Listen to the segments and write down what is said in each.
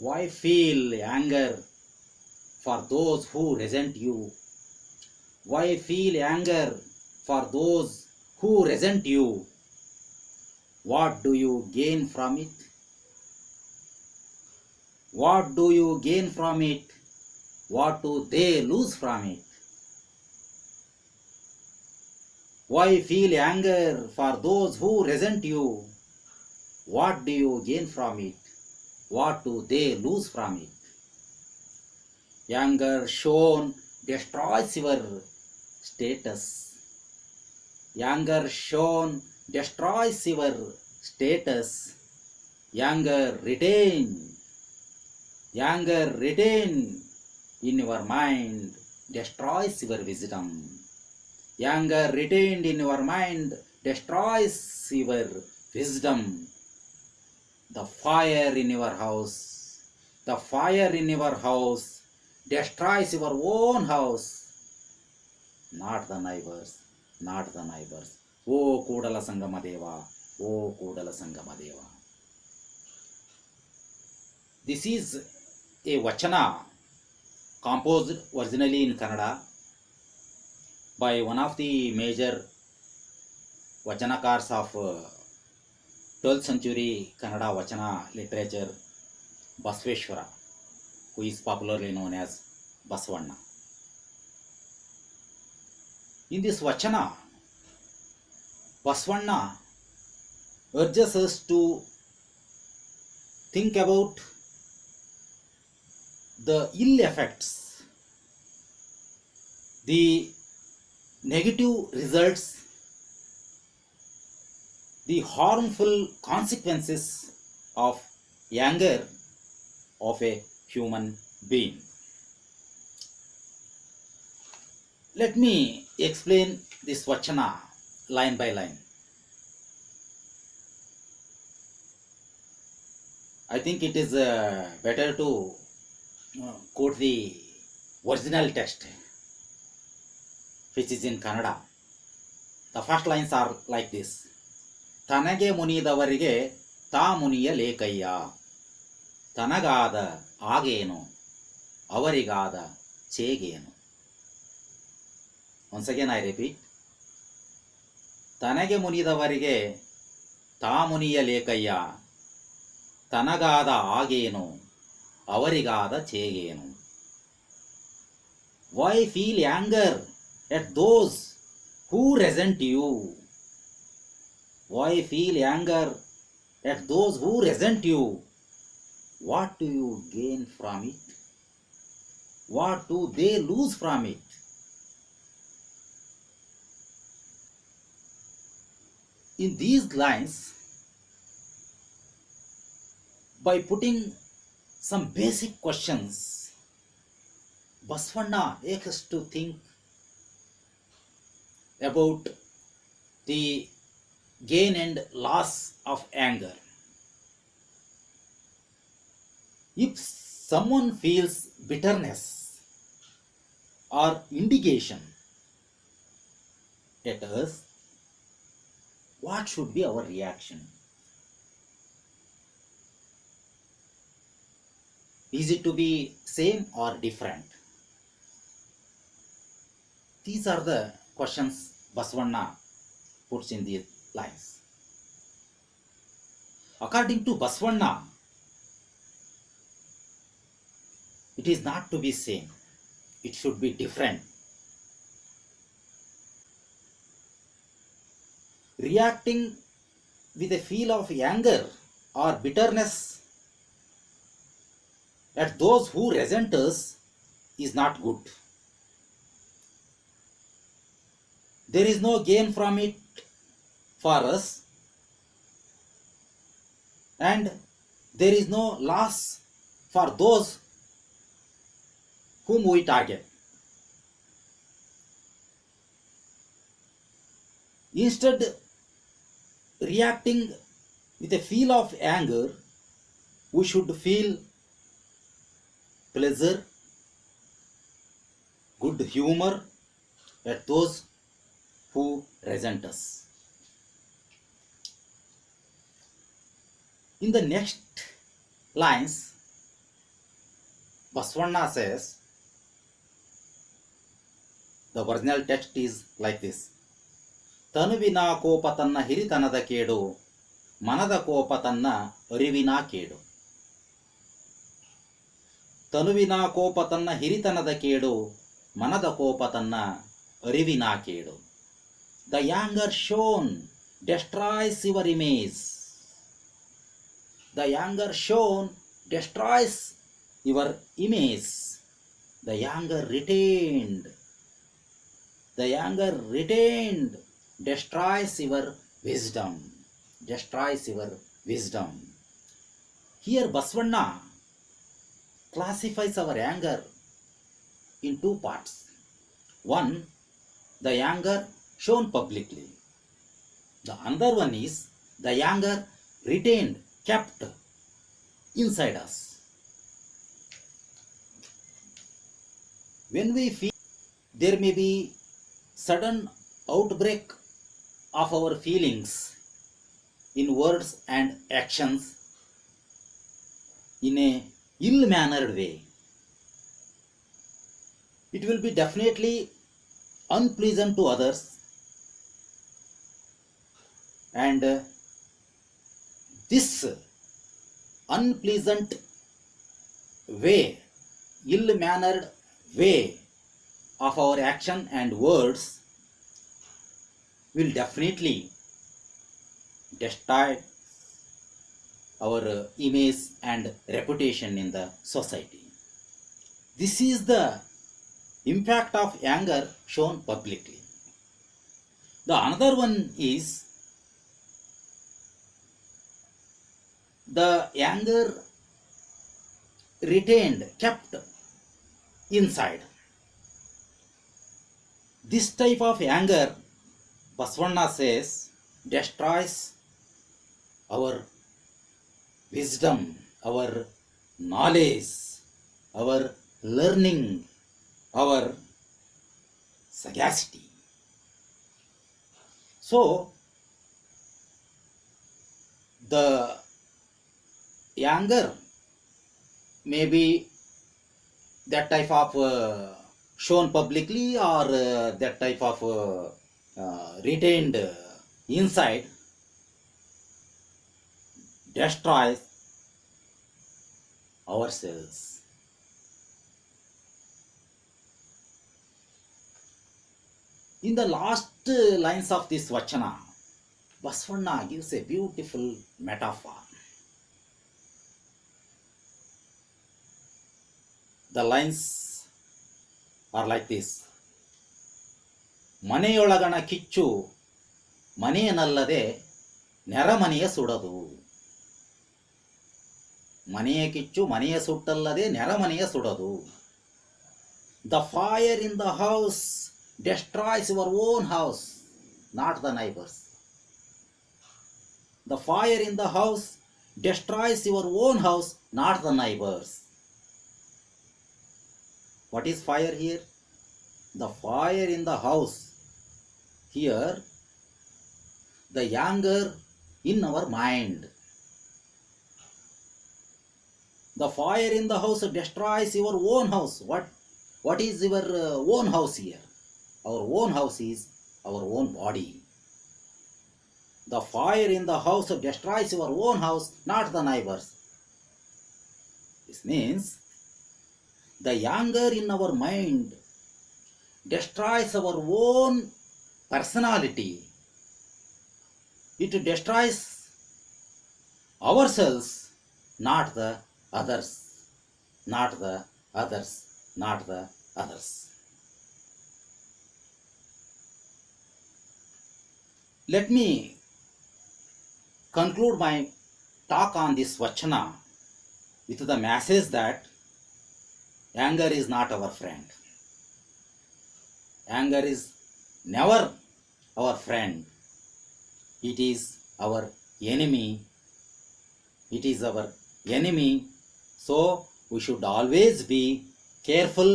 Why feel anger for those who resent you? Why feel anger for those who resent you? What do you gain from it? What do you gain from it? What do they lose from it? Why feel anger for those who resent you? What do you gain from it? What do they lose from it? Anger shown destroys your status. Anger shown destroys your status. Anger retained in your mind destroys your wisdom. Anger retained in your mind destroys your wisdom. The fire in your house destroys your own house, not the neighbors. O Kodala Sangamadeva, O Kodala Sangamadeva. This is a Vachana composed originally in Kannada by one of the major Vachanakars of 12th century Kannada Vachana literature, Basaveshwara, who is popularly known as Basavanna. In this Vachana, Basavanna urges us to think about the ill effects, the negative results, the harmful consequences of anger of a human being. Let me explain this Vachana line by line. I think it is better to quote the original text, which is in Kannada. The first lines are like this. ತನಗೆ ಮುನಿದವರಿಗೆ ತಾ ಮುನಿಯಲೇಕಯ್ಯ, ತನಗಾದ ಆಗೇನು ಅವರಿಗಾದ ಚೇಗೇನು. Once again I repeat. ತನಗೆ ಮುನಿದವರಿಗೆ ತಾ ಮುನಿಯಲೇಕಯ್ಯ, ತನಗಾದ ಆಗೇನು ಅವರಿಗಾದ ಚೇಗೇನು. Why feel anger at those who resent you? Why feel anger at those who resent you? What do you gain from it? What do they lose from it? In these lines, by putting some basic questions, Basavanna makes us to think about the gain and loss of anger. If someone feels bitterness or indignation at us, what should be our reaction? Is it to be same or different? These are the questions Basavanna puts in the lines. According to Basavanna, it is not to be same. It should be different. Reacting with a feel of anger or bitterness at those who resent us is not good. There is no gain from it for us, and there is no loss for those whom we target. Instead, reacting with a feel of anger, we should feel pleasure, good humor at those who resent us. In the next lines, Basavanna says, the original text is like this. ತನುವಿನ ಕೋಪ ತನ್ನ ಹಿರಿತನದ ಕೇಡು, ಮನದ ಕೋಪ ತನ್ನ ಅರಿವಿನ ಕೇಡು. ತನುವಿನ ಕೋಪ ತನ್ನ ಹಿರಿತನದ ಕೇಡು, ಮನದ ಕೋಪ ತನ್ನ ಅರಿವಿನ ಕೇಡು. The anger shown destroys your image. The anger shown destroys your image. The anger retained destroys your wisdom. Destroys your wisdom. Here Basavanna classifies our anger in two parts. One, the anger shown publicly. The other one is the anger retained, kept inside us. When we feel there may be sudden outbreak of our feelings in words and actions in a ill-mannered way, it will be definitely unpleasant to others, and this unpleasant way, ill-mannered way of our action and words will definitely destroy our image and reputation in the society. This is the impact of anger shown publicly. The another one is the anger retained, kept inside. This type of anger, Basavanna says, destroys our wisdom, our knowledge, our learning, our sagacity. So, the anger may be that type of shown publicly, or that type of retained inside, destroys ourselves. In the last lines of this Vachana, Basavanna gives a beautiful metaphor. The lines are like this. ಮನೆಯೊಳಗಣ ಕಿಚ್ಚು ಮನೆಯನಲ್ಲದೆ ನೆರಮನೆಯ ಸುಡದು. ಮನೆಯ ಕಿಚ್ಚು ಮನೆಯ ಸುಟ್ಟಲ್ಲದೆ ನೆರಮನೆಯ ಸುಡದು. The fire in the house destroys your own house, not the neighbors. The fire in the house destroys your own house, not the neighbors. What is fire here? The fire in the house. Here, the anger in our mind. The fire in the house destroys your own house. What is your own house here? Our own house is our own body. The fire in the house destroys your own house, not the neighbors. This means the anger in our mind destroys our own personality. It destroys ourselves, not the others. Not the others. Not the others. Let me conclude my talk on this Vachana with the message that anger is not our friend. Anger is never our friend. It is our enemy. It is our enemy. So we should always be careful,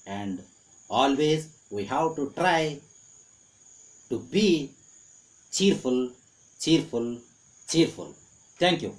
and always we have to try to be cheerful. Thank you.